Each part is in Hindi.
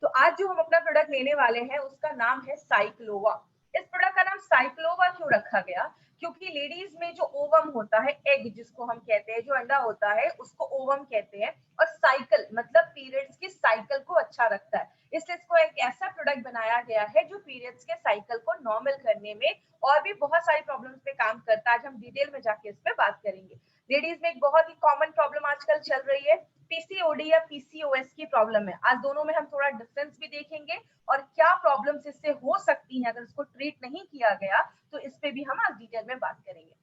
तो आज जो हम अपना प्रोडक्ट लेने वाले हैं उसका नाम है साइक्लोवा। इस प्रोडक्ट का नाम साइक्लोवा क्यों रखा गया? क्योंकि लेडीज में जो ओवम होता है, एग जिसको हम कहते हैं, जो अंडा होता है उसको ओवम कहते हैं, और साइकिल मतलब पीरियड्स की साइकिल को अच्छा रखता है। इसलिए इसको एक ऐसा प्रोडक्ट बनाया गया है जो पीरियड्स के साइकिल को नॉर्मल करने में और भी बहुत सारी प्रॉब्लम्स पे काम करता है। आज हम डिटेल में जाके इस पे बात करेंगे। लेडीज में एक बहुत ही कॉमन प्रॉब्लम आजकल चल रही है, पीसीओडी या पीसीओएस की प्रॉब्लम है। आज दोनों में हम थोड़ा डिफरेंस भी देखेंगे और क्या प्रॉब्लम्स इससे हो सकती हैं अगर इसको ट्रीट नहीं किया गया, तो इस पे भी हम आज डिटेल में बात करेंगे।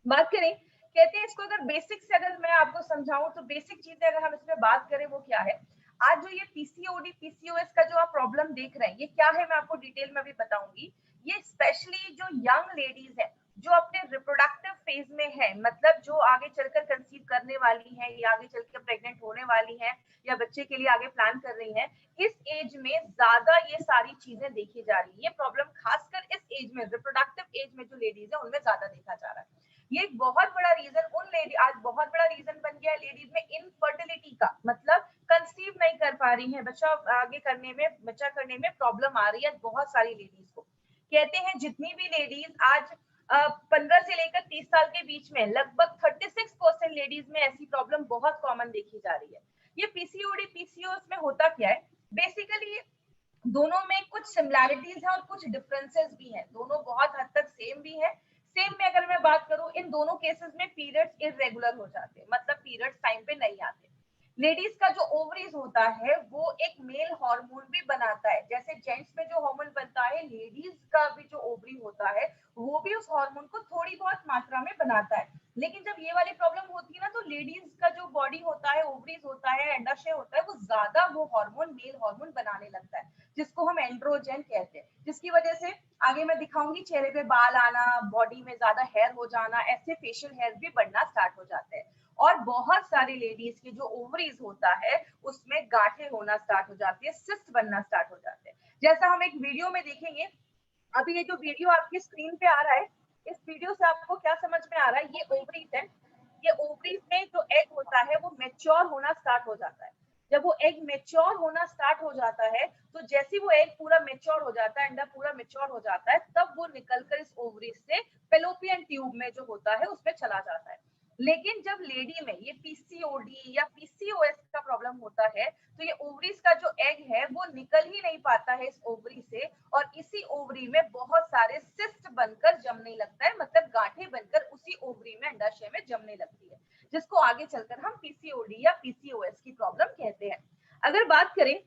बात करें, कहते हैं इसको अगर बेसिक से अगर मैं आपको समझाऊं तो बेसिक चीजें अगर हम इसमें बात करें वो क्या है। आज जो ये पीसीओडी पीसीओएस का जो आप प्रॉब्लम देख रहे हैं ये क्या है, मैं आपको डिटेल में भी बताऊंगी। ये स्पेशली जो यंग लेडीज है, जो अपने रिप्रोडक्टिव फेज में है, मतलब जो आगे चलकर कंसीव करने वाली है या आगे चलकर प्रेग्नेंट होने वाली है या बच्चे के लिए आगे प्लान कर रही है, इस एज में ज्यादा ये सारी चीजें देखी जा रही है। ये प्रॉब्लम खासकर इस एज में, रिप्रोडक्टिव एज में जो लेडीज है उनमें ज्यादा देखा जा रहा है। ये एक बहुत बड़ा रीजन उन लेडी आज बहुत बड़ा रीजन बन गया है लेडीज में इनफर्टिलिटी का, मतलब कंसीव नहीं कर पा रही है, बच्चा आगे करने में, बच्चा करने में प्रॉब्लम आ रही है बहुत सारी लेडीज को। कहते हैं जितनी भी लेडीज आज 15 से लेकर 30 साल के बीच में लगभग 36% लेडीज में ऐसी प्रॉब्लम बहुत कॉमन देखी जा रही है। ये पीसीओडी पीसीओएस में होता क्या है, बेसिकली दोनों में कुछ सिमिलैरिटीज है और कुछ डिफरेंसेस भी हैं। दोनों बहुत हद तक सेम भी है। सेम में अगर मैं बात करूं, इन दोनों केसेस में पीरियड्स इरेगुलर हो जाते हैं, मतलब पीरियड्स टाइम पे नहीं आते। लेडीज का जो ओवरीज होता है वो एक मेल हार्मोन भी बनाता है। जैसे जेंट्स में जो हार्मोन बनता है, लेडीज का भी जो ओवरी होता है वो भी उस हार्मोन को थोड़ी बहुत मात्रा में बनाता है। लेकिन जब ये वाली प्रॉब्लम होती है ना, तो लेडीज का जो बॉडी होता है, ओवरीज होता है, अंडाशय होता है, वो ज्यादा वो हार्मोन, मेल हार्मोन बनाने लगता है, जिसको हम एंड्रोजन कहते हैं। जिसकी वजह से आगे मैं दिखाऊंगी, चेहरे पे बाल आना, बॉडी में ज्यादा हेयर हो जाना, ऐसे फेशियल हेयर भी बढ़ना स्टार्ट हो जाते हैं। और बहुत सारी लेडीज के जो ओवरीज होता है उसमें गांठें होना स्टार्ट हो जाती है, सिस्ट बनना स्टार्ट हो जाते हैं। जैसा हम एक वीडियो में देखेंगे, अभी ये जो वीडियो आपकी स्क्रीन पे आ रहा है, इस वीडियो से आपको क्या समझ में आ रहा है, ये ओवरीज है। ये ओवरीज में जो एग होता है वो मेच्योर होना स्टार्ट हो जाता है। जब वो एग मेच्योर होना स्टार्ट हो जाता है, तो जैसे वो एग पूरा मेच्योर हो जाता है, अंडा पूरा मेच्योर हो जाता है, तब वो निकलकर इस ओवरीज से फेलोपियन ट्यूब में जो होता है उसमें चला जाता है। लेकिन जब लेडी में ये पीसीओडी या पीसीओएस का प्रॉब्लम होता है, तो ये ओवरीज का जो एग है वो निकल ही नहीं पाता है इस ओवरी से, और इसी ओवरी में बहुत सारे सिस्ट बनकर जमने लगता है, मतलब गांठें बनकर उसी ओवरी में, अंडाशय में जमने लगती है, जिसको आगे चलकर हम पीसीओडी या पीसीओएस की प्रॉब्लम कहते हैं। अगर बात करें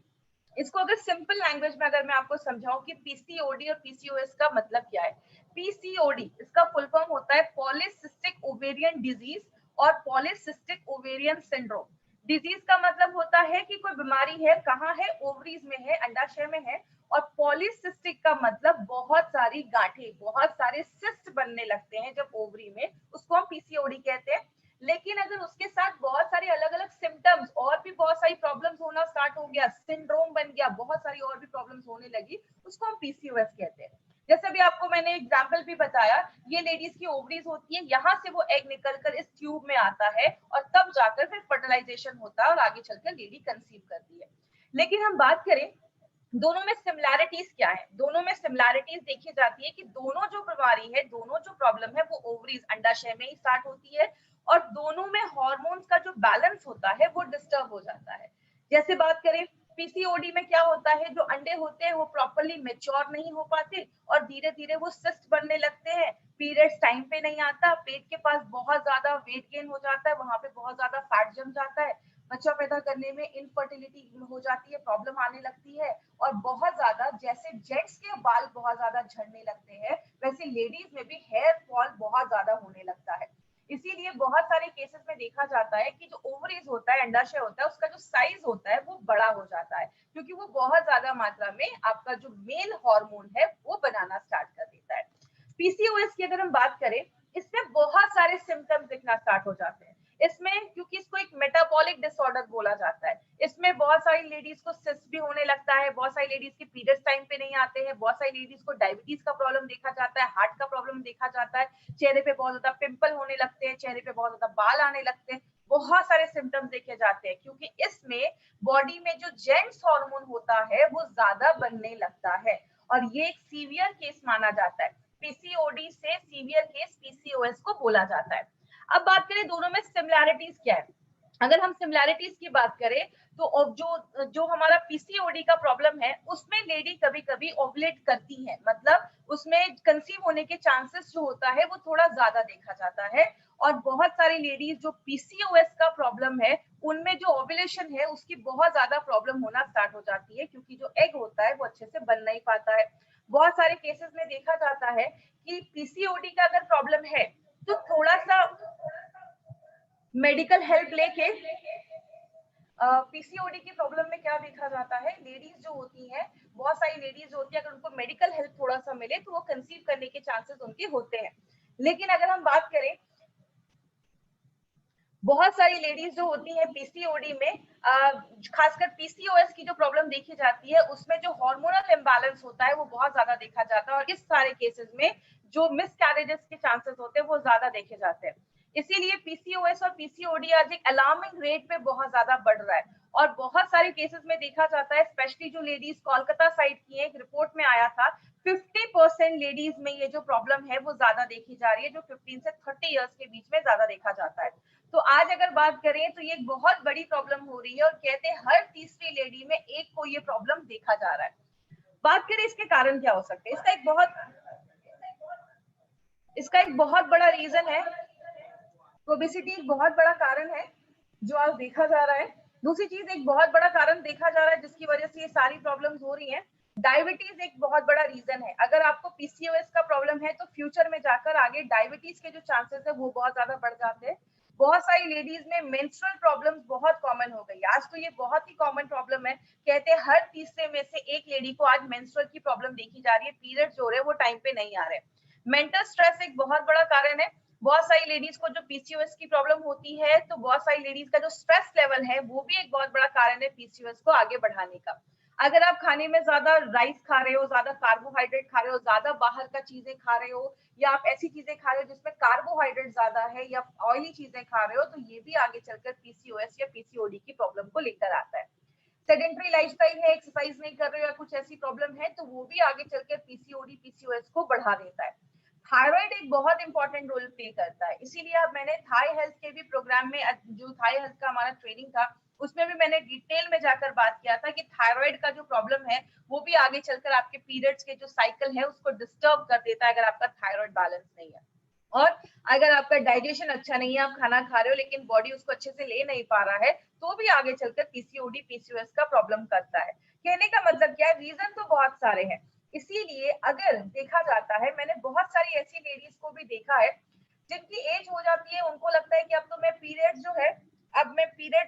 इसको, अगर सिंपल लैंग्वेज में अगर मैं आपको समझाऊं कि पीसीओडी और पीसीओएस का मतलब क्या है। पीसीओडी इसका फुल फॉर्म होता है पॉलीसिस्टिक ओवेरियन डिजीज और पॉलीसिस्टिक ओवेरियन सिंड्रोम। डिजीज का मतलब होता है कि कोई बीमारी है, कहाँ है, ओवरीज में है, अंडाशय में है। और पॉलीसिस्टिक का मतलब बहुत सारी गांठें, बहुत सारे सिस्ट बनने लगते हैं जब ओवरी में, उसको हम पीसीओडी कहते हैं। लेकिन अगर उसके साथ बहुत सारे अलग अलग सिम्टम्स और भी बहुत सारी प्रॉब्लम्स होना स्टार्ट हो गया, सिंड्रोम बन गया, बहुत सारी और भी प्रॉब्लम्स होने लगी, उसको हम पीसीओएस कहते हैं। जैसे भी आपको मैंने एग्जांपल भी बताया, ये लेडीज की ओवरीज होती है, यहाँ से वो एग निकलकर इस ट्यूब में आता है और तब जाकर फिर फर्टिलाइजेशन होता है और आगे चलकर लेडी कंसीव करती है। लेकिन हम बात करें दोनों में सिमिलैरिटीज क्या है, दोनों में सिमिलैरिटीज देखी जाती है कि दोनों जो बीमारी है, दोनों जो प्रॉब्लम है वो ओवरीज, अंडाशय में ही स्टार्ट होती है, और दोनों में हार्मोन्स का जो बैलेंस होता है वो डिस्टर्ब हो जाता है। जैसे बात करें पीसीओडी में क्या होता है, जो अंडे होते हैं वो प्रॉपरली मेच्योर नहीं हो पाते और धीरे धीरे वो सिस्ट बनने लगते हैं, पीरियड्स टाइम पे नहीं आता, पेट के पास बहुत ज्यादा वेट गेन हो जाता है, वहां पे बहुत ज्यादा फैट जम जाता है, बच्चा पैदा करने में इनफर्टिलिटी हो जाती है, प्रॉब्लम आने लगती है। और बहुत ज्यादा, जैसे जेंट्स के बाल बहुत ज्यादा झड़ने लगते हैं, वैसे लेडीज में भी हेयर फॉल बहुत ज्यादा होने लगता है। इसीलिए बहुत सारे केसेस में देखा जाता है कि जो ओवरीज होता है, अंडाशय होता है, उसका जो साइज होता है वो बड़ा हो जाता है, क्योंकि वो बहुत ज्यादा मात्रा में आपका जो मेल हार्मोन है वो बनाना स्टार्ट कर देता है। पीसीओएस की अगर हम बात करें, इसमें बहुत सारे सिम्टम्स दिखना स्टार्ट हो जाते हैं। इसमें क्योंकि इसको एक मेटाबॉलिक डिसऑर्डर बोला जाता है, इसमें बहुत सारी लेडीज को सिस्ट भी होने लगता है, बहुत सारी लेडीज के पीरियड्स टाइम पे नहीं आते हैं, बहुत सारी लेडीज को डायबिटीज का प्रॉब्लम देखा जाता है, हार्ट का प्रॉब्लम देखा जाता है, चेहरे पे बहुत ज्यादा पिंपल होने लगते हैं, चेहरे पे बहुत ज्यादा बाल आने लगते हैं। बहुत सारे सिम्टम्स देखे जाते हैं, क्योंकि इसमें बॉडी में जो जेंट्स हार्मोन होता है वो ज्यादा बनने लगता है, और ये एक सीवियर केस माना जाता है। पीसीओडी से सीवियर केस पीसीओएस को बोला जाता है। अब बात करें दोनों में सिमिलैरिटीज क्या है। अगर हम सिमिलैरिटीज की बात करें तो जो जो हमारा पीसीओडी का प्रॉब्लम है उसमें लेडी कभी कभी ओवुलेट करती है, मतलब उसमें कंसीव होने के चांसेस जो होता है वो थोड़ा ज्यादा देखा जाता है। और बहुत सारी लेडीज जो पीसीओएस का प्रॉब्लम है उनमें जो ओवुलेशन है उसकी बहुत ज्यादा प्रॉब्लम होना स्टार्ट हो जाती है, क्योंकि जो एग होता है वो अच्छे से बन नहीं पाता है। बहुत सारे केसेस में देखा जाता है कि पीसीओडी का अगर प्रॉब्लम है तो थोड़ा सा मेडिकल हेल्प लेके पीसीओडी की प्रॉब्लम में क्या देखा जाता है, लेडीज जो होती हैं, बहुत सारी लेडीज होती है, अगर उनको मेडिकल हेल्प थोड़ा सा मिले तो वो कंसीव करने के चांसेस उनके होते हैं। लेकिन अगर हम बात करें, बहुत सारी लेडीज जो होती है पीसीओडी में, खासकर पीसीओएस की जो प्रॉब्लम देखी जाती है उसमें जो हार्मोनल इम्बैलेंस होता है वो बहुत ज्यादा देखा जाता है, और इस सारे केसेस में जो मिसकैरेजेस के चांसेस होते हैं वो ज्यादा देखे जाते हैं। इसीलिए पीसीओएस और पीसीओडी आज एक अलार्मिंग रेट पे बहुत ज्यादा बढ़ रहा है, और बहुत सारे केसेस में देखा जाता है, स्पेशली जो लेडीज कोलकाता साइड की है, एक रिपोर्ट में आया था 50% लेडीज में ये जो प्रॉब्लम है वो ज्यादा देखी जा रही है, जो 15 से 30 इयर्स के बीच में ज्यादा देखा जाता है। तो आज अगर बात करें तो ये एक बहुत बड़ी प्रॉब्लम हो रही है, और कहते हैं हर तीसरी लेडी में एक को ये प्रॉब्लम देखा जा रहा है। बात करें इसके कारण क्या हो सकते हैं, इसका एक बहुत बड़ा रीजन है, ओबेसिटी एक बहुत बड़ा कारण है जो आज देखा जा रहा है। दूसरी चीज, एक बहुत बड़ा कारण देखा जा रहा है जिसकी वजह से ये सारी प्रॉब्लम्स हो रही हैं, डायबिटीज एक बहुत बड़ा रीजन है। अगर आपको पीसीओएस का प्रॉब्लम है तो फ्यूचर में जाकर आगे डायबिटीज के जो चांसेस है वो बहुत ज्यादा बढ़ जाते हैं। बहुत सारी लेडीज में मेंस्ट्रुअल प्रॉब्लम्स बहुत कॉमन हो गई, आज तो ये बहुत ही कॉमन प्रॉब्लम है। कहते हैं हर तीसरे में से एक लेडी को आज मेंस्ट्रुअल की प्रॉब्लम देखी जा रही है, पीरियड्स हो रहे हैं वो टाइम पे नहीं आ रहे। मेंटल स्ट्रेस एक बहुत बड़ा कारण है, बहुत सारी लेडीज को जो पीसीओएस की प्रॉब्लम होती है तो बहुत सारी लेडीज का जो स्ट्रेस लेवल है वो भी एक बहुत बड़ा कारण है पीसीओएस को आगे बढ़ाने का। अगर आप खाने में ज्यादा राइस खा रहे हो, ज्यादा कार्बोहाइड्रेट खा रहे हो, ज्यादा बाहर का चीजें खा रहे हो, या आप ऐसी चीजें खा रहे हो जिसमें कार्बोहाइड्रेट ज्यादा है, या ऑयली चीजें खा रहे हो, तो ये भी आगे चलकर पीसीओएस या पीसीओडी की प्रॉब्लम को लेकर आता है। सेडेंटरी लाइफस्टाइल है, एक्सरसाइज नहीं कर रहे हो या कुछ ऐसी प्रॉब्लम है तो वो भी आगे चलकर पीसीओडी पीसीओएस को बढ़ा देता है। थायराइड एक बहुत इंपॉर्टेंट रोल प्ले करता है, इसीलिए अब मैंने थाई हेल्थ के भी प्रोग्राम में, जो थाई हेल्थ का हमारा ट्रेनिंग था उसमें भी मैंने डिटेल में जाकर बात किया था कि थायराइड का जो प्रॉब्लम है वो भी आगे चलकर आपके पीरियड्स के जो साइकिल है उसको डिस्टर्ब कर देता है अगर आपका थायराइड बैलेंस नहीं है। और अगर आपका डाइजेशन अच्छा नहीं है, आप खाना खा रहे हो लेकिन बॉडी उसको अच्छे से ले नहीं पा रहा है, तो भी आगे चलकर पीसीओडी पीसीओएस का प्रॉब्लम करता है। कहने का मतलब क्या है, रीजन तो बहुत सारे हैं। इसीलिए अगर देखा जाता है, मैंने बहुत सारी ऐसी लेडीज को भी देखा है जिनकी एज हो जाती है, उनको लगता है कि अब तो मैं पीरियड जो है, अब मैं पीरियड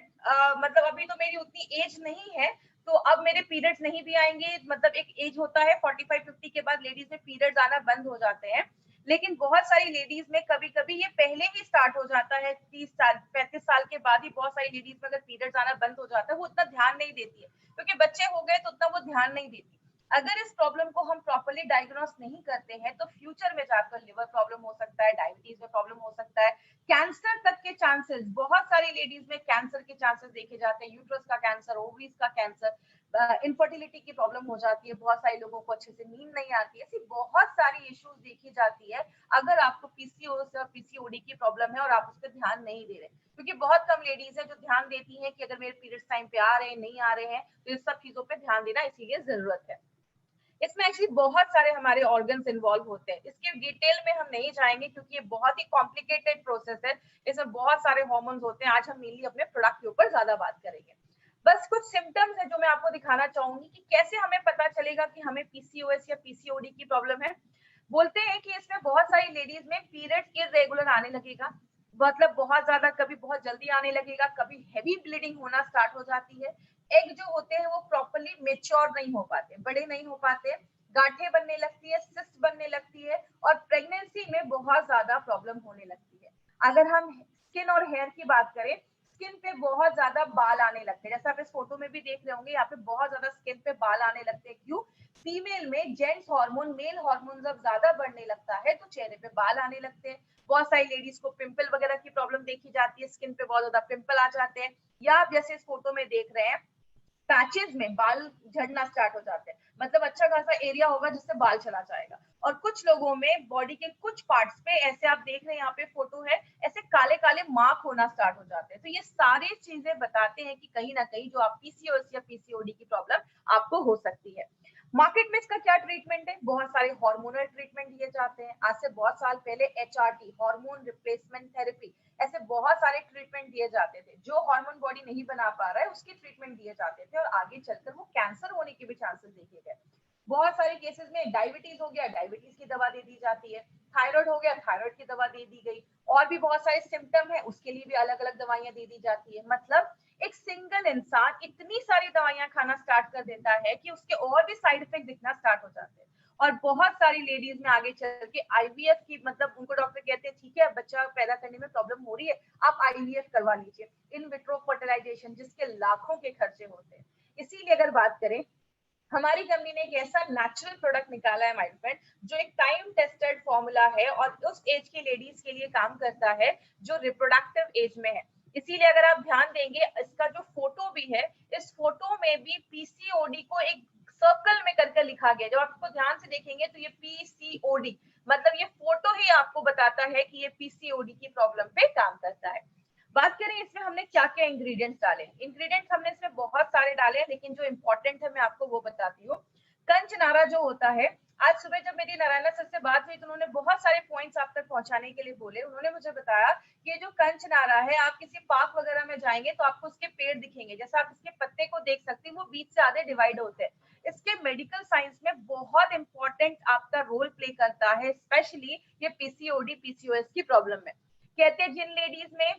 मतलब अभी तो मेरी उतनी एज नहीं है तो अब मेरे पीरियड्स नहीं भी आएंगे, मतलब एक एज होता है 45-50 के बाद लेडीज में पीरियड्स आना बंद हो जाते हैं। लेकिन बहुत सारी लेडीज में कभी कभी ये पहले ही स्टार्ट हो जाता है, 30 साल 35 साल के बाद ही बहुत सारी लेडीज में अगर पीरियड्स आना बंद हो जाता है, वो उतना ध्यान नहीं देती है क्योंकि बच्चे हो गए तो उतना वो ध्यान नहीं देती। अगर इस प्रॉब्लम को हम प्रॉपर्ली डायग्नोस नहीं करते हैं तो फ्यूचर में जाकर लिवर प्रॉब्लम हो सकता है, डायबिटीज में प्रॉब्लम हो सकता है, कैंसर तक के चांसेस, बहुत सारी लेडीज में कैंसर के चांसेस देखे जाते हैं, यूट्रस का कैंसर, ओवरीज का कैंसर, इनफर्टिलिटी की प्रॉब्लम हो जाती है, बहुत सारे लोगों को अच्छे से नींद नहीं आती है, ऐसी बहुत सारी इश्यूज देखी जाती है अगर आपको पीसीओएस या पीसीओडी की प्रॉब्लम है और आप उस पर ध्यान नहीं दे रहे। क्योंकि बहुत कम लेडीज है जो ध्यान देती हैं कि अगर मेरे पीरियड्स टाइम पे आ रहे हैं नहीं आ रहे हैं, तो इस सब चीजों पे ध्यान देना इसीलिए जरूरत है। इसमें एक्चुअली बहुत सारे हमारे ऑर्गन्स इन्वॉल्व होते हैं, इसके डिटेल में हम नहीं जाएंगे क्योंकि ये बहुत ही कॉम्प्लिकेटेड प्रोसेस है, इसमें बहुत सारे हार्मोन्स होते हैं। आज हम मेनली अपने प्रोडक्ट के ऊपर ज्यादा बात करेंगे। बस कुछ सिम्टम्स है जो मैं आपको दिखाना चाहूंगी कि कैसे हमें पता चलेगा कि हमें पीसीओएस या पीसीओडी की प्रॉब्लम है। बोलते हैं कि इसमें बहुत सारी लेडीज में पीरियड्स इरेगुलर आने लगेगा, मतलब बहुत ज्यादा, कभी बहुत जल्दी आने लगेगा, कभी हैवी ब्लीडिंग होना स्टार्ट हो जाती है, एग जो होते हैं वो प्रॉपर्ली मेच्योर नहीं हो पाते, बड़े नहीं हो पाते, गांठें बनने लगती है, सिस्ट बनने लगती है, और प्रेगनेंसी में बहुत ज्यादा प्रॉब्लम होने लगती है। अगर हम स्किन और हेयर की बात करें, स्किन पे बहुत ज्यादा बाल आने लगते हैं, जैसा आप इस फोटो में भी देख रहे होंगे, यहाँ पे बहुत ज्यादा स्किन पे बाल आने लगते हैं। क्यों? फीमेल में जेंट्स हार्मोन मेल हार्मोन जब ज्यादा बढ़ने लगता है तो चेहरे पे बाल आने लगते हैं। बहुत सारी लेडीज को पिंपल वगैरह की प्रॉब्लम देखी जाती है, स्किन पे बहुत ज्यादा पिंपल आ जाते हैं, या आप जैसे इस फोटो में देख रहे हैं पैचेस में बाल झड़ना स्टार्ट हो जाते हैं, मतलब अच्छा खासा एरिया होगा जिससे बाल चला जाएगा। और कुछ लोगों में बॉडी के कुछ पार्ट्स पे ऐसे आप देख रहे हैं, यहाँ पे फोटो है, ऐसे काले काले मार्क होना स्टार्ट हो जाते हैं। तो ये सारी चीजें बताते हैं कि कहीं ना कहीं जो आप पीसीओएस या पीसीओडी की प्रॉब्लम आपको हो सकती है। मार्केट में इसका क्या ट्रीटमेंट है? बहुत सारे हार्मोनल ट्रीटमेंट दिए जाते हैं। आज से बहुत साल पहले एचआरटी, हार्मोन रिप्लेसमेंट थेरेपी, ऐसे बहुत सारे ट्रीटमेंट दिए जाते थे। जो हार्मोन बॉडी नहीं बना पा रहा है उसकी ट्रीटमेंट दिए जाते थे, और आगे चलकर वो कैंसर होने के भी चांसेस देखे गए। बहुत सारे केसेस में डायबिटीज हो गया, डायबिटीज की दवा दे दी जाती है, थायराइड हो गया, थायराइड की दवा दे दी गई, और भी बहुत सारे सिम्टम है उसके लिए भी अलग अलग दवाइयां दे दी जाती है। मतलब एक सिंगल इंसान इतनी सारी दवाइयां खाना स्टार्ट कर देता है कि उसके और भी साइड इफेक्ट दिखना स्टार्ट हो जाते हैं। और बहुत सारी लेडीज में आगे चल के आईवीएफ की, मतलब उनको डॉक्टर कहते हैं ठीक है बच्चा पैदा करने में प्रॉब्लम हो रही है, आप आईवीएफ करवा लीजिए, इन विट्रो फर्टिलाइजेशन, जिसके लाखों के खर्चे होते हैं। इसीलिए अगर बात करें, हमारी कंपनी ने एक ऐसा नेचुरल प्रोडक्ट निकाला है माय फ्रेंड, जो एक टाइम टेस्टेड फॉर्मूला है और उस एज की लेडीज के लिए काम करता है जो रिप्रोडक्टिव एज में है। इसीलिए अगर आप ध्यान देंगे, इसका जो फोटो भी है, इस फोटो में भी पीसीओडी को एक सर्कल में करके लिखा गया। जब आप इसको ध्यान से देखेंगे तो ये पीसीओडी, मतलब ये फोटो ही आपको बताता है कि ये पीसीओडी की प्रॉब्लम पे काम करता है। बात करें इसमें हमने क्या क्या इंग्रेडिएंट्स डाले। इंग्रेडिएंट्स हमने इसमें बहुत सारे डाले हैं, लेकिन जो इंपॉर्टेंट है मैं आपको वो बताती हूँ। कंचनारा जो होता है, आज सुबह जब मेरी नारायणा सर से बात हुई तो उन्होंने बहुत सारे पॉइंट्स आप तक पहुंचाने के लिए बोले। उन्होंने मुझे बताया कि ये जो कंचनारा है, आप किसी पार्क वगैरह में जाएंगे तो आपको उसके पेड़ दिखेंगे, जैसे आप इसके पत्ते को देख सकते हैं, वो बीच से आधे डिवाइड होते हैं। इसके मेडिकल साइंस में बहुत इंपॉर्टेंट आपका रोल प्ले करता है, स्पेशली ये पीसीओडी पीसीओएस की प्रॉब्लम में। कहते हैं जिन लेडीज में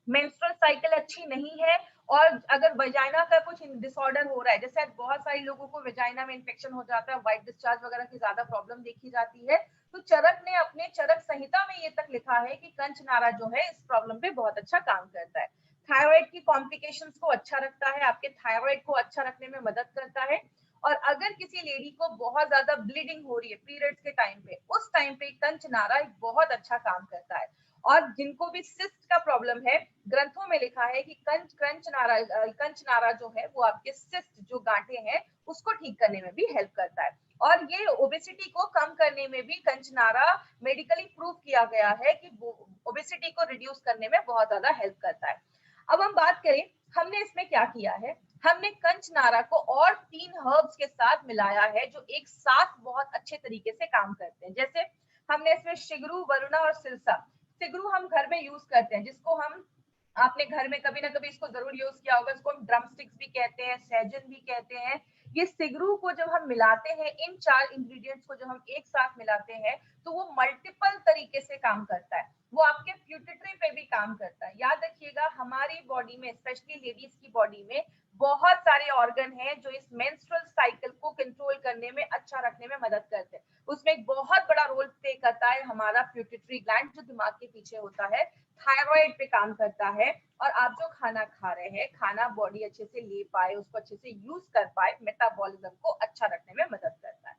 मेंस्ट्रुअल साइकिल अच्छी नहीं है, और अगर वजाइना का कुछ डिसऑर्डर हो रहा है, जैसे बहुत सारे लोगों को वजाइना में इन्फेक्शन हो जाता है, व्हाइट डिस्चार्ज वगैरह की ज्यादा प्रॉब्लम देखी जाती है, तो चरक ने अपने चरक संहिता में ये तक लिखा है कि कंचनारा जो है इस प्रॉब्लम पे बहुत अच्छा काम करता है। थायराइड की कॉम्प्लिकेशंस को अच्छा रखता है, आपके थायराइड को अच्छा रखने में मदद करता है। और अगर किसी लेडी को बहुत ज्यादा ब्लीडिंग हो रही है पीरियड्स के टाइम पे, उस टाइम पे कंचनारा एक बहुत अच्छा काम करता है। और जिनको भी सिस्ट का प्रॉब्लम है, ग्रंथों में लिखा है कि कंचनारा जो है वो आपके सिस्ट जो गांठे हैं उसको ठीक करने में भी हेल्प करता है। और ये ओबेसिटी को कम करने में भी कंचनारा मेडिकली प्रूव किया गया है कि ओबेसिटी को रिड्यूस करने में बहुत ज्यादा हेल्प करता है। अब हम बात करें हमने इसमें क्या किया है। हमने कंचनारा को और 3 हर्ब्स के साथ मिलाया है जो एक साथ बहुत अच्छे तरीके से काम करते हैं। जैसे हमने इसमें शिगरू, वरुणा और सिरसा। सिगरू हम घर में यूज करते हैं, जिसको हम, आपने घर में कभी ना कभी इसको जरूर यूज किया होगा, इसको हम ड्रम स्टिक्स भी कहते हैं, सहजन भी कहते हैं। ये सिगरू को जब हम मिलाते हैं, इन 4 इंग्रेडिएंट्स को जब हम एक साथ मिलाते हैं तो वो मल्टीपल तरीके से काम करता है। वो आपके प्यूटिट्री पे भी काम करता है। याद रखिएगा, हमारी बॉडी में, स्पेशली लेडीज की बॉडी में बहुत सारे ऑर्गन हैं जो इस मेंस्ट्रुअल साइकिल को कंट्रोल करने में, अच्छा रखने में मदद करते हैं। उसमें एक बहुत बड़ा रोल प्ले करता है हमारा प्यूटिट्री ग्लैंड, जो दिमाग के पीछे होता है, थायराइड पे काम करता है। और आप जो खाना खा रहे हैं, खाना बॉडी अच्छे से ले पाए, उसको अच्छे से यूज कर पाए, मेटाबॉलिज्म को अच्छा रखने में मदद करता है।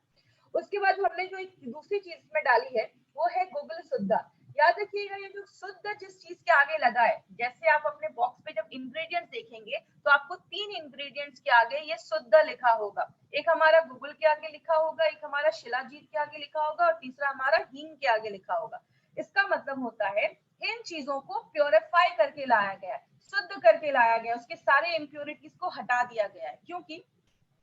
उसके बाद हमने जो एक दूसरी चीज में डाली है वो है गूगल शुद्धा। याद रखिएगा, ये जो शुद्ध जिस चीज के आगे लगा है, जैसे आप अपने बॉक्स पे जब इंग्रेडिएंट्स देखेंगे तो आपको 3 इंग्रेडिएंट्स के आगे ये शुद्ध लिखा होगा। एक हमारा गूगल के आगे लिखा होगा, एक हमारा शिलाजीत के आगे लिखा होगा, और तीसरा हमारा हींग के आगे लिखा होगा। इसका मतलब होता है इन चीजों को प्योरीफाई करके लाया गया है, शुद्ध करके लाया गया, उसके सारे इम्प्योरिटीज को हटा दिया गया है। क्योंकि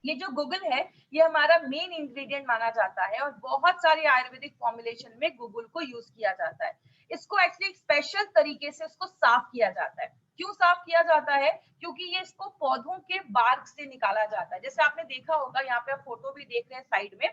ये जो गूगल है ये हमारा मेन इंग्रेडिएंट माना जाता है, और बहुत सारे आयुर्वेदिक फॉर्मुलेशन में गूगल को यूज किया जाता है। इसको एक्चुअली एक स्पेशल तरीके से उसको साफ किया जाता है। क्यों साफ किया जाता है? क्योंकि ये इसको पौधों के बार्क से निकाला जाता है। जैसे आपने देखा होगा, यहाँ पे आप फोटो भी देख रहे हैं साइड में,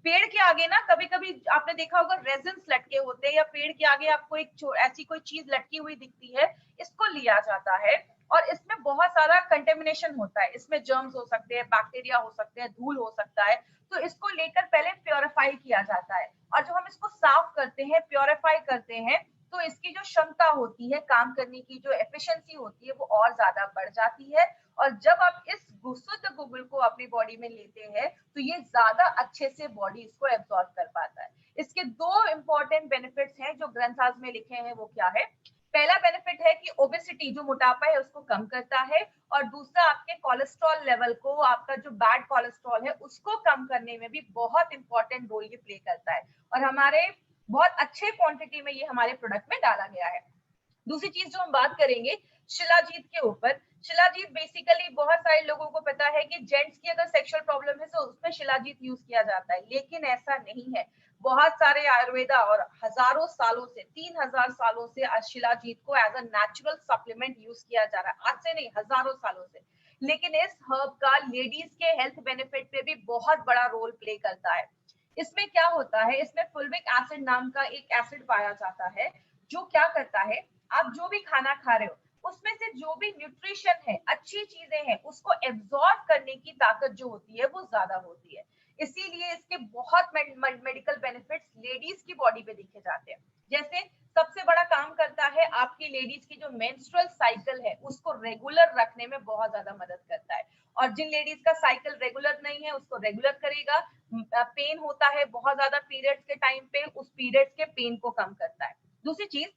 पेड़ के आगे ना कभी कभी आपने देखा होगा रेजिन्स लटके होते हैं, या पेड़ के आगे आपको एक ऐसी कोई चीज लटकी हुई दिखती है, इसको लिया जाता है। और इसमें बहुत सारा कंटेमिनेशन होता है, इसमें जर्म्स हो सकते हैं, बैक्टीरिया हो सकते हैं, धूल हो सकता है, तो इसको लेकर पहले प्योरीफाई किया जाता है। और जब हम इसको साफ करते हैं, प्योरीफाई करते हैं, तो इसकी जो क्षमता होती है काम करने की, जो एफिशिएंसी होती है, वो और ज्यादा बढ़ जाती है। और जब आप इस शुद्ध गुगुल को अपनी बॉडी में लेते हैं तो ये ज्यादा अच्छे से बॉडी इसको एब्जॉर्ब कर पाता है। इसके दो इंपॉर्टेंट बेनिफिट्स हैं जो ग्रंथास में लिखे हैं, वो क्या है? पहला बेनिफिट है कि ओबेसिटी जो मोटापा है उसको कम करता है, और दूसरा आपके कोलेस्ट्रॉल लेवल को, आपका जो बैड कोलेस्ट्रॉल है उसको कम करने में भी बहुत इंपॉर्टेंट रोल ये प्ले करता है, और हमारे बहुत अच्छे क्वांटिटी में ये हमारे प्रोडक्ट में डाला गया है। दूसरी चीज जो हम बात करेंगे शिलाजीत के ऊपर, शिलाजीत बेसिकली बहुत सारे लोगों को पता है कि जेंट्स की अगर सेक्सुअल प्रॉब्लम है तो उसमें शिलाजीत यूज किया जाता है, लेकिन ऐसा नहीं है। बहुत सारे आयुर्वेदा और हजारों सालों से, 3000 सालों से शिलाजीत को as a natural supplement use किया जा रहा है, आज से नहीं हजारों सालों से। लेकिन इस हर्ब का लेडीज के हेल्थ बेनिफिट पे भी बहुत बड़ा रोल प्ले करता है। इसमें क्या होता है, इसमें फुल्विक एसिड नाम का एक एसिड पाया जाता है, जो क्या करता है, आप जो भी खाना खा रहे हो उसमें से जो भी न्यूट्रिशन है, अच्छी चीजें हैं, उसको एब्जॉर्ब करने की ताकत जो होती है वो ज्यादा होती है। इसीलिए इसके बहुत मेडिकल बेनिफिट्स लेडीज की बॉडी पे देखे जाते हैं। जैसे सबसे बड़ा काम करता है आपकी लेडीज की जो मेंस्ट्रुअल साइकिल है उसको रेगुलर रखने में बहुत ज्यादा मदद करता है, और जिन लेडीज का साइकिल रेगुलर नहीं है उसको रेगुलर करेगा। पेन होता है बहुत ज्यादा पीरियड्स के टाइम पे, उस पीरियड्स के पेन को कम करता है। दूसरी चीज,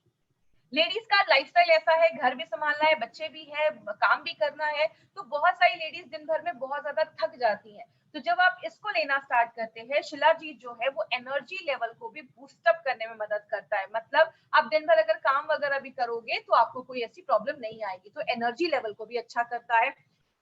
लेडीज का लाइफस्टाइल ऐसा है, घर भी संभालना है, बच्चे भी है, काम भी करना है, तो बहुत सारी लेडीज दिन भर में बहुत ज्यादा थक जाती हैं। तो जब आप इसको लेना स्टार्ट करते हैं, शिलाजीत जो है वो एनर्जी लेवल को भी बूस्ट अप करने में मदद करता है। मतलब आप दिन भर अगर काम वगैरह भी करोगे तो आपको कोई ऐसी प्रॉब्लम नहीं आएगी, तो एनर्जी लेवल को भी अच्छा करता है।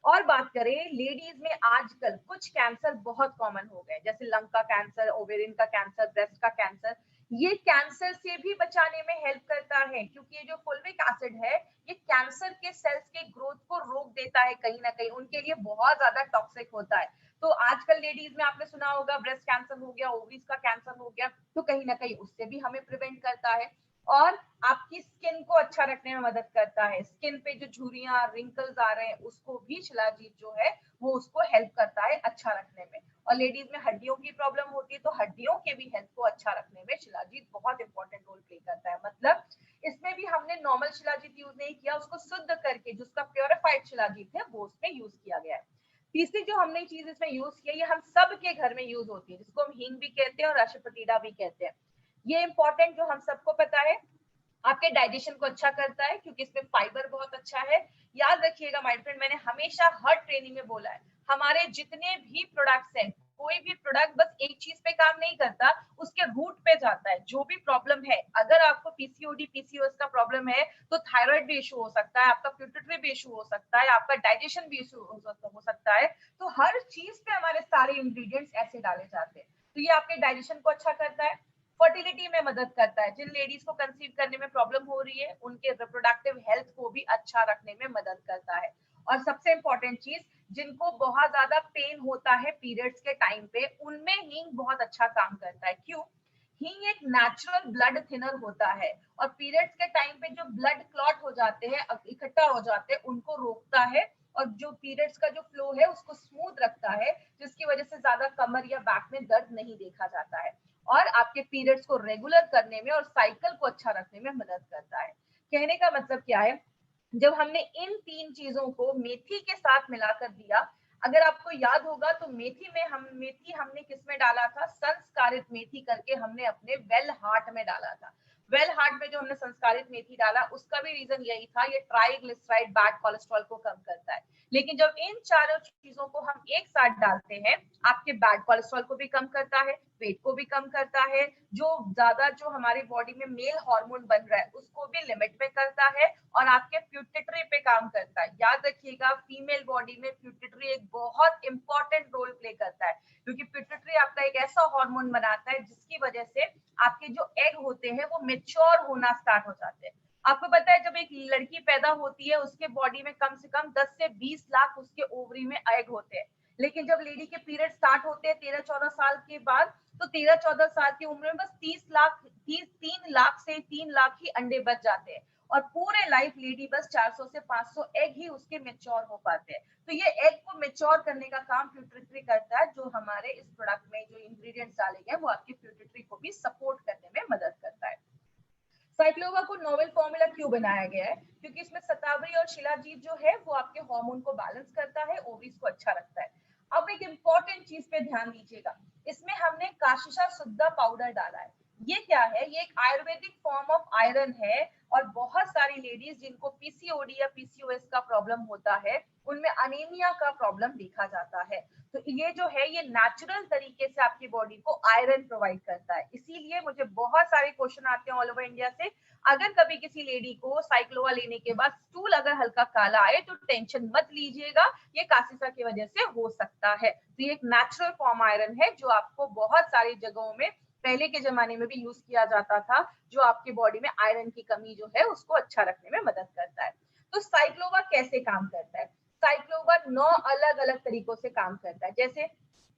और बात करें लेडीज में, आजकल कुछ कैंसर बहुत कॉमन हो गए, जैसे लंग का कैंसर, ओवेरियन का कैंसर, ब्रेस्ट का कैंसर। ये कैंसर से भी बचाने में हेल्प करता है, क्योंकि ये जो फुल्विक एसिड है ये कैंसर के सेल्स के ग्रोथ को रोक देता है, कहीं ना कहीं उनके लिए बहुत ज्यादा टॉक्सिक होता है। तो आजकल लेडीज में आपने सुना होगा ब्रेस्ट कैंसर हो गया, ओवरीज का कैंसर हो गया, तो कहीं ना कहीं उससे भी हमें प्रिवेंट करता है। और आपकी स्किन को अच्छा रखने में मदद करता है, स्किन पे जो झुर्रियां, रिंकल्स आ रहे हैं उसको भी शिलाजीत जो है वो उसको हेल्प करता है अच्छा रखने में। और लेडीज में हड्डियों की प्रॉब्लम होती है तो हड्डियों के भी हेल्थ को अच्छा रखने में शिलाजीत बहुत इंपॉर्टेंट रोल प्ले करता है। मतलब इसमें भी हमने नॉर्मल शिलाजीत यूज नहीं किया, उसको शुद्ध करके जिसका प्योरिफाइड शिलाजीत है वो उसमें यूज किया गया है। तीसरी जो हमने चीज इसमें यूज की है, ये हम सब के घर में यूज होती है, जिसको हम हींग भी कहते हैं और अशफतीडा भी कहते हैं। ये इंपॉर्टेंट जो हम सबको पता है, आपके डाइजेशन को अच्छा करता है क्योंकि इसमें फाइबर बहुत अच्छा है। याद रखिएगा माय फ्रेंड, मैंने हमेशा हर ट्रेनिंग में बोला है, हमारे जितने भी प्रोडक्ट्स हैं, कोई भी प्रोडक्ट बस एक चीज पे काम नहीं करता, उसके रूट पे जाता है। जो भी प्रॉब्लम है, अगर आपको पीसीओडी पीसीओएस का प्रॉब्लम है तो थायराइड भी इशू हो सकता है, आपका प्यूटरी भी इशू हो सकता है, आपका डाइजेशन भी इशू हो सकता है। तो हर चीज पे हमारे सारे इंग्रेडिएंट्स ऐसे डाले जाते हैं। तो ये आपके डाइजेशन को अच्छा करता है, फर्टिलिटी में मदद करता है, जिन लेडीज को कंसीव करने में प्रॉब्लम हो रही है उनके रिप्रोडक्टिव हेल्थ को भी अच्छा रखने में मदद करता है। और सबसे इंपॉर्टेंट चीज, जिनको बहुत ज्यादा पेन होता है पीरियड्स के टाइम पे, उनमें हींग बहुत अच्छा काम करता है। क्यों? हींग एक नेचुरल ब्लड थिनर होता है, और पीरियड्स के टाइम पे जो ब्लड क्लॉट हो जाते हैं, इकट्ठा हो जाते हैं, उनको रोकता है, और जो पीरियड्स का जो फ्लो है उसको स्मूथ रखता है, जिसकी वजह से ज्यादा कमर या बैक में दर्द नहीं देखा जाता है, और आपके पीरियड्स को रेगुलर करने में और साइकिल को अच्छा रखने में मदद करता है। कहने का मतलब क्या है, जब हमने इन तीन चीजों को मेथी के साथ मिलाकर दिया, अगर आपको याद होगा तो मेथी हमने किस में डाला था, संस्कारित मेथी करके हमने अपने वेल हार्ट में डाला था। वेल हार्ट में जो हमने संस्कारित मेथी डाला उसका भी रीजन यही था, ये ट्राइग्लिसराइड बैड कोलेस्ट्रॉल को कम करता है। लेकिन जब इन चारों चीजों को हम एक साथ डालते हैं, आपके बैड कोलेस्ट्रॉल को भी कम करता है, वेट को भी कम करता है, जो हमारी बॉडी में मेल हार्मोन बन रहा है उसको भी लिमिट में करता है, और आपके प्यूटिटरी पे काम करता है। याद रखिएगा, फीमेल बॉडी में प्यूटिटरी एक बहुत इंपॉर्टेंट रोल प्ले करता है, क्योंकि प्यूटिटरी आपका एक ऐसा हार्मोन बनाता है जिसकी वजह से आपके जो एग होते हैं वो मेच्योर होना स्टार्ट हो जाते हैं। आपको पता है, जब एक लड़की पैदा होती है उसके बॉडी में कम से कम 10 से 20 लाख उसके ओवरी में एग होते हैं, लेकिन जब लेडी के पीरियड स्टार्ट होते हैं 13-14 साल के बाद, तो 13-14 साल की उम्र में बस 3 लाख से 3 लाख ही अंडे बच जाते हैं, और पूरे लाइफ लेडी बस 400 से 500 एग ही उसके मेच्योर हो पाते हैं। तो ये एग को मेच्योर करने का काम प्यूटिटरी करता है, जो हमारे इस प्रोडक्ट में जो इंग्रेडिएंट्स डाले गए वो आपकी प्यूटिटरी को भी सपोर्ट करने में मदद करता है। साइक्लोवा को नोवेल फॉर्मूला क्यों बनाया गया है? क्योंकि इसमें शतावरी और शिलाजीत जो है वो आपके हार्मोन को बैलेंस करता है, ओवरीज को अच्छा रखता है। अब एक इंपॉर्टेंट चीज पे ध्यान दीजिएगा, इसमें हमने काशिशा शुद्धा पाउडर डाला है। ये क्या है? ये एक आयुर्वेदिक फॉर्म ऑफ आयरन है और बहुत सारी लेडीज जिनको पीसीओडी या पीसीओएस का प्रॉब्लम होता है उनमें अनीमिया का प्रॉब्लम देखा जाता है। तो ये जो है ये नेचुरल तरीके से आपकी बॉडी को आयरन प्रोवाइड करता है। इसीलिए मुझे बहुत सारे क्वेश्चन आते हैं ऑल ओवर इंडिया से, अगर कभी किसी लेडी को साइक्लोवा लेने के बाद स्टूल अगर हल्का काला आए तो टेंशन मत लीजिएगा, ये कासिसा की वजह से हो सकता है। तो ये एक नेचुरल फॉर्म आयरन है जो आपको बहुत सारी जगहों में पहले के जमाने में भी यूज किया जाता था, जो आपकी बॉडी में आयरन की कमी जो है उसको अच्छा रखने में मदद करता है। तो साइक्लोवा कैसे काम करता है? साइक्लोवा 9 अलग अलग तरीकों से काम करता है। जैसे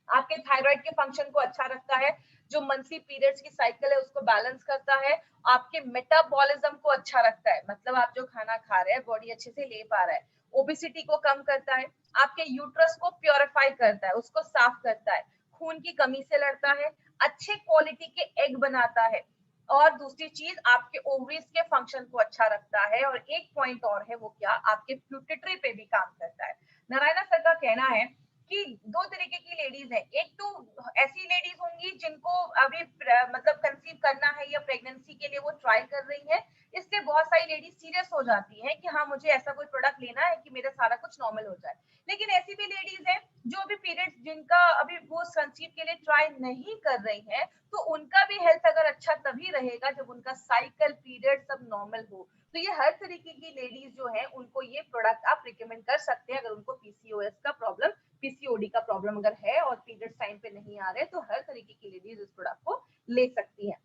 आपके थायराइड के फंक्शन को अच्छा रखता है, जो मंथली पीरियड्स की साइकिल है उसको बैलेंस करता है, आपके मेटाबॉलिज्म को अच्छा रखता है, मतलब आप जो खाना खा रहे हैं बॉडी अच्छे से ले पा रहा है, ओबेसिटी को कम करता है, आपके यूट्रस को प्योरीफाई करता है, उसको साफ करता है, खून की कमी से लड़ता है, अच्छे क्वालिटी के एग बनाता है, और दूसरी चीज आपके ओवरीज के फंक्शन को अच्छा रखता है, और एक पॉइंट और है वो क्या, आपके प्यूटेटरी पे भी काम करता है। नारायणा सर का कहना है कि दो तरीके की लेडीज है, एक तो ऐसी लेडीज होंगी जिनको अभी मतलब कंसीव करना है या प्रेगनेंसी के लिए वो ट्राई कर रही है, इससे बहुत सारी लेडीज सीरियस हो जाती है कि हाँ मुझे ऐसा कोई प्रोडक्ट लेना है कि मेरा सारा कुछ नॉर्मल हो जाए। लेकिन ऐसी भी लेडीज है जो अभी पीरियड्स जिनका अभी वो कंसीव के लिए ट्राई नहीं कर रही है, तो उनका भी हेल्थ अगर अच्छा तभी रहेगा जब उनका साइकिल पीरियड सब नॉर्मल हो। तो ये हर तरीके की लेडीज जो है उनको ये प्रोडक्ट आप रिकमेंड कर सकते हैं, अगर उनको पीसीओएस का प्रॉब्लम, पीसीओडी का प्रॉब्लम अगर है और पीरियड्स टाइम पे नहीं आ रहे, तो हर तरीके की लेडीज इस प्रोडक्ट को ले सकती है।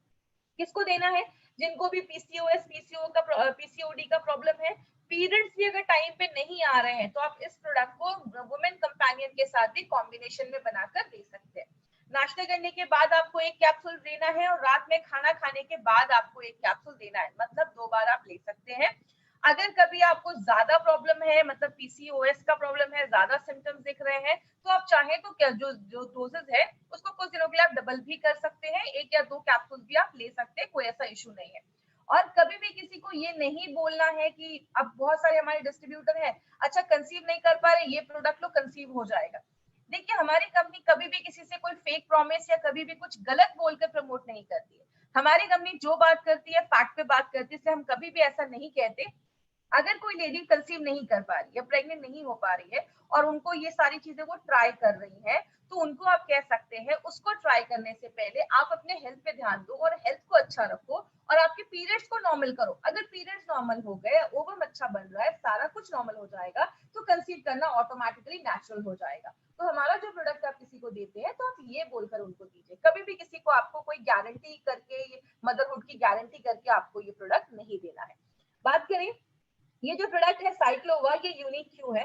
किसको देना है? जिनको भी पीसीओएस पीसीओडी का प्रॉब्लम है, पीरियड्स भी अगर टाइम पे नहीं आ रहे हैं, तो आप इस प्रोडक्ट को वुमेन कंपेनियन के साथ भी कॉम्बिनेशन में बनाकर दे सकते हैं। नाश्ता करने के बाद आपको एक कैप्सूल देना है और रात में खाना खाने के बाद आपको एक कैप्सूल देना है, मतलब 2 बार आप ले सकते हैं। अगर कभी आपको ज्यादा प्रॉब्लम है, मतलब पीसीओएस का प्रॉब्लम है, ज्यादा सिम्टम्स दिख रहे हैं, तो आप चाहें तो क्या जो जो डोजेस है उसको कुछ दिनों के लिए आप डबल भी कर सकते हैं, 1 या 2 कैप्सूल भी आप ले सकते हैं, कोई ऐसा इशू नहीं है। और कभी भी किसी को ये नहीं बोलना है कि अब बहुत सारे हमारे डिस्ट्रीब्यूटर है, अच्छा कंसीव नहीं कर पा रहे, ये प्रोडक्ट लो कंसीव हो जाएगा। देखिए हमारी कंपनी कभी भी किसी से कोई फेक प्रॉमिस या कभी भी कुछ गलत बोलकर प्रमोट नहीं करती है। हमारी कंपनी जो बात करती है फैक्ट पे बात करती है, हम कभी भी ऐसा नहीं कहते। अगर कोई लेडी कंसीव नहीं कर पा रही है, प्रेग्नेंट नहीं हो पा रही है और उनको ये सारी चीजें वो ट्राई कर रही है, तो उनको आप कह सकते हैं उसको ट्राई करने से पहले आप अपने हेल्थ पे ध्यान दो और हेल्थ को अच्छा रखो और आपके पीरियड्स को नॉर्मल करो। अगर पीरियड्स नॉर्मल हो गए, ओवम अच्छा बन रहा है, सारा कुछ नॉर्मल हो जाएगा, तो कंसीव करना ऑटोमेटिकली नेचुरल हो जाएगा। तो हमारा जो प्रोडक्ट आप किसी को देते हैं तो आप ये बोलकर उनको दीजिए, कभी भी किसी को आपको कोई गारंटी करके, मदरहुड की गारंटी करके आपको ये प्रोडक्ट नहीं देना है। बात करें ये जो प्रोडक्ट है साइक्लोवा, ये यूनिक क्यों है?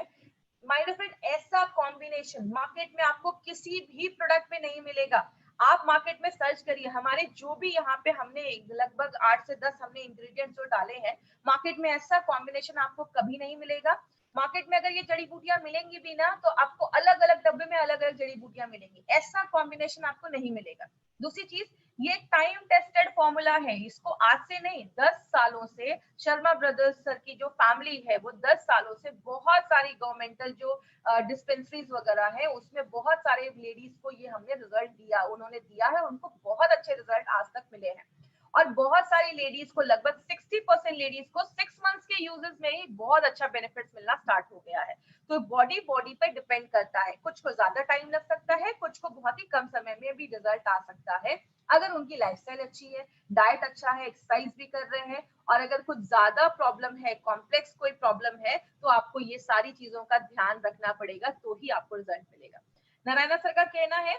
माय डियर फ्रेंड, ऐसा कॉम्बिनेशन मार्केट में आपको किसी भी प्रोडक्ट में नहीं मिलेगा। आप मार्केट में सर्च करिए, हमारे जो भी यहाँ पे हमने लगभग 8 से 10 हमने इंग्रेडिएंट्स जो डाले हैं, मार्केट में ऐसा कॉम्बिनेशन आपको कभी नहीं मिलेगा। मार्केट में अगर ये जड़ी बूटियां मिलेंगी भी ना, तो आपको अलग अलग डब्बे में अलग अलग जड़ी बूटियां मिलेंगी, ऐसा कॉम्बिनेशन आपको नहीं मिलेगा। दूसरी चीज, ये टाइम टेस्टेड फॉर्मूला है, इसको आज से नहीं 10 सालों से शर्मा ब्रदर्स सर की जो फैमिली है वो 10 सालों से बहुत सारी गवर्नमेंटल जो डिस्पेंसरीज वगैरह है उसमें बहुत सारे लेडीज को ये हमने रिजल्ट दिया, उन्होंने दिया है, उनको बहुत अच्छे रिजल्ट आज तक मिले हैं। और बहुत सारी लेडीज को, लगभग 60% लेडीज को 6 मंथ्स के यूजेस में ही बहुत अच्छा बेनिफिट्स मिलना स्टार्ट हो गया है। तो बॉडी बॉडी पर डिपेंड करता है, कुछ को ज्यादा टाइम लग सकता है, कुछ को बहुत ही कम समय में भी रिजल्ट आ सकता है, अगर उनकी लाइफस्टाइल अच्छी है, डाइट अच्छा है, एक्सरसाइज भी कर रहे हैं। और अगर कुछ ज्यादा प्रॉब्लम है, कॉम्प्लेक्स कोई प्रॉब्लम है, तो आपको ये सारी चीजों का ध्यान रखना पड़ेगा, तो ही आपको रिजल्ट मिलेगा। नारायणा सर का कहना है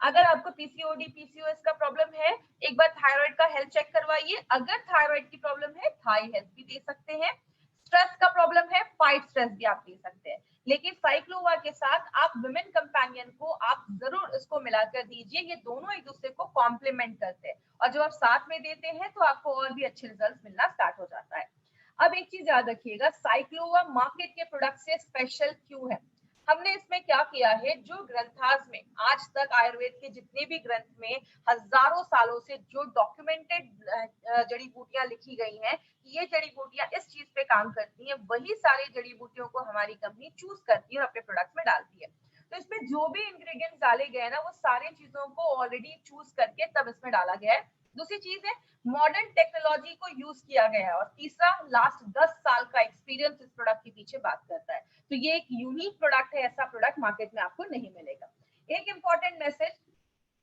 अगर आपको पीसीओडी पीसीओएस का प्रॉब्लम है, एक बार थायराइड का हेल्थ चेक करवाइए, अगर थायराइड की प्रॉब्लम है थाई हेल्थ भी दे सकते हैं, स्ट्रेस का प्रॉब्लम है फाइट स्ट्रेस भी आप दे सकते हैं। लेकिन साइक्लोवा के साथ आप वुमेन कंपेनियन को आप जरूर इसको मिलाकर दीजिए, ये दोनों एक दूसरे को कॉम्प्लीमेंट करते हैं, और जब आप साथ में देते हैं तो आपको और भी अच्छे रिजल्ट मिलना स्टार्ट हो जाता है। अब एक चीज याद रखिएगा, साइक्लोवा मार्केट के प्रोडक्ट से स्पेशल क्यों है? हमने इसमें क्या किया है, जो ग्रंथास में आज तक आयुर्वेद के जितने भी ग्रंथ में हजारों सालों से जो डॉक्यूमेंटेड जड़ी बूटियां लिखी गई हैं कि ये जड़ी बूटियां इस चीज पे काम करती हैं, वही सारी जड़ी बूटियों को हमारी कंपनी चूज करती है और अपने प्रोडक्ट में डालती है। तो इसमें जो भी इंग्रेडिएंट्स डाले गए हैं ना, वो सारी चीजों को ऑलरेडी चूज करके तब इसमें डाला गया है। दूसरी चीज है, मॉडर्न टेक्नोलॉजी को यूज किया गया है। और तीसरा, लास्ट 10 साल का एक्सपीरियंस इस प्रोडक्ट के पीछे बात करता है। तो ये एक यूनिक प्रोडक्ट है, ऐसा प्रोडक्ट मार्केट में आपको नहीं मिलेगा। एक इंपॉर्टेंट मैसेज,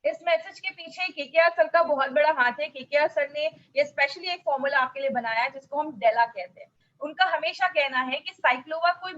इस मैसेज के पीछे केकेआर सर का बहुत बड़ा हाथ है। केकेआर सर ने ये स्पेशली एक फॉर्मूला आपके लिए बनाया है जिसको हम डेला कहते हैं। उनका हमेशा कहना है कि साइक्लोवा कोई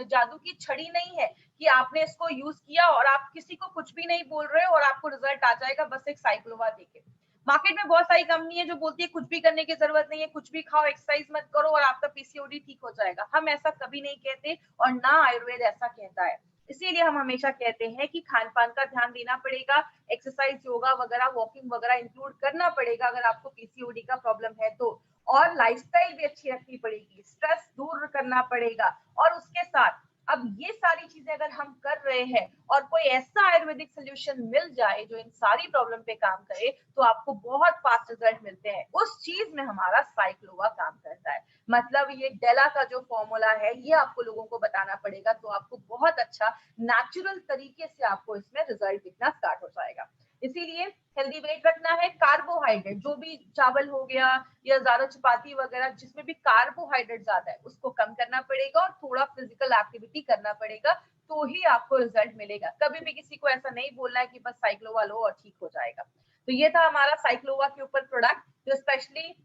जादू की छड़ी नहीं है कि आपने इसको यूज किया और आप किसी को कुछ भी नहीं बोल रहे हो और आपको रिजल्ट आ जाएगा बस एक साइक्लोवा देके। मार्केट में बहुत सारी कंपनी है जो बोलती है कुछ भी करने की जरूरत नहीं है, कुछ भी खाओ, एक्सरसाइज मत करो और आपका पीसीओडी ठीक हो जाएगा। हम ऐसा कभी नहीं कहते और ना आयुर्वेद ऐसा कहता है। इसीलिए हम हमेशा कहते हैं कि खान पान का ध्यान देना पड़ेगा, एक्सरसाइज, योगा वगैरह, वॉकिंग वगैरह इंक्लूड करना पड़ेगा अगर आपको पीसीओडी का प्रॉब्लम है तो। और लाइफस्टाइल भी अच्छी रखनी पड़ेगी, स्ट्रेस दूर करना पड़ेगा। और उसके साथ अब ये सारी चीजें अगर हम कर रहे हैं और कोई ऐसा आयुर्वेदिक सोल्यूशन मिल जाए जो इन सारी प्रॉब्लम पे काम करे, तो आपको बहुत फास्ट रिजल्ट मिलते हैं। उस चीज में हमारा साइक्लोवा काम करता है। मतलब ये डेला का जो फॉर्मूला है ये आपको लोगों को बताना पड़ेगा, तो आपको बहुत अच्छा नेचुरल तरीके से आपको इसमें रिजल्ट दिखना स्टार्ट हो जाएगा। इसीलिए हेल्दी वेट रखना है। कार्बोहाइड्रेट, जो भी चावल हो गया या ज्यादा चपाती वगैरह जिसमें भी कार्बोहाइड्रेट ज्यादा है उसको कम करना पड़ेगा और थोड़ा फिजिकल एक्टिविटी करना पड़ेगा, तो ही आपको रिजल्ट मिलेगा। कभी भी किसी को ऐसा नहीं बोलना है कि बस साइक्लोवा लो और ठीक हो जाएगा। तो ये था हमारा साइक्लोवा के ऊपर प्रोडक्ट, जो स्पेशली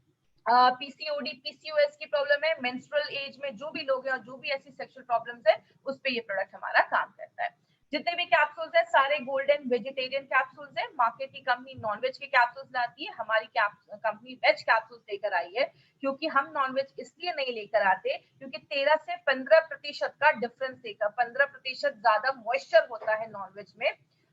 पीसीओडी, पीसीओएस की प्रॉब्लम है, मेंस्ट्रुअल एज में जो भी लोग हैं और जो भी ऐसी सेक्सुअल प्रॉब्लम्स है उस पे ये प्रोडक्ट हमारा काम करता है। जितने भी कैप्सूल्स है सारे गोल्डन वेजिटेरियन कैप्सूल्स है। मार्केट की कंपनी नॉनवेज के कैप्सूल्स लाती है, हमारी कंपनी वेज कैप्सूल्स लेकर आई है। क्योंकि हम नॉनवेज इसलिए नहीं लेकर आते क्योंकि 13 से 15% का डिफरेंस देकर 15% ज्यादा मॉइस्चर होता है नॉनवेज में।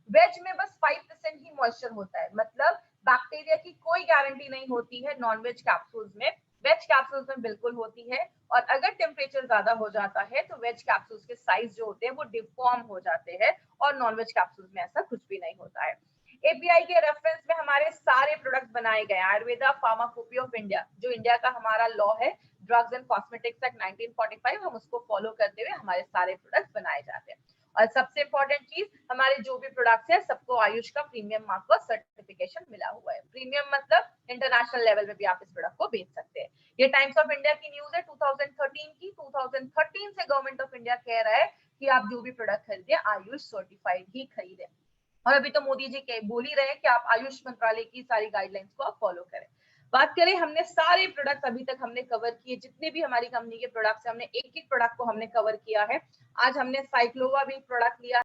वेज में बस 5% ही मॉइस्चर होता है। मतलब बैक्टीरिया की कोई गारंटी नहीं होती है नॉनवेज कैप्सूल्स में, वेज कैप्सूल्स में बिल्कुल होती है। और अगर टेम्परेचर ज्यादा हो जाता है तो वेज कैप्सूल्स के साइज जो होते हैं वो डिफॉर्म हो जाते हैं और नॉनवेज कैप्सूल्स में ऐसा कुछ भी नहीं होता है। एपीआई के रेफरेंस में हमारे सारे प्रोडक्ट बनाए गए। आयुर्वेदा फार्माकोपी ऑफ इंडिया, जो इंडिया का हमारा लॉ है, ड्रग्स एंड कॉस्मेटिक्स एक्ट 1945, हम उसको फॉलो करते हुए हमारे सारे प्रोडक्ट बनाए जाते हैं। और सबसे इंपॉर्टेंट चीज, हमारे जो भी प्रोडक्ट्स है सबको आयुष का प्रीमियम मार्क का सर्टिफिकेशन मिला हुआ है। प्रीमियम मतलब इंटरनेशनल लेवल पे भी आप इस प्रोडक्ट को बेच सकते हैं। ये टाइम्स ऑफ इंडिया की न्यूज है 2013 की। 2013 से गवर्नमेंट ऑफ इंडिया कह रहा है कि आप जो भी प्रोडक्ट खरीदे आयुष सर्टिफाइड ही खरीदें। और अभी तो मोदी जी बोल ही रहे हैं कि आप आयुष मंत्रालय की सारी गाइडलाइंस को आप फॉलो करें। बात करें, हमने सारे प्रोडक्ट अभी तक हमने कवर किए, जितने भी हमारी कंपनी के प्रोडक्ट्स है हमने एक एक प्रोडक्ट को हमने कवर किया है। आज हमने साइक्लोवा भी प्रोडक्ट लिया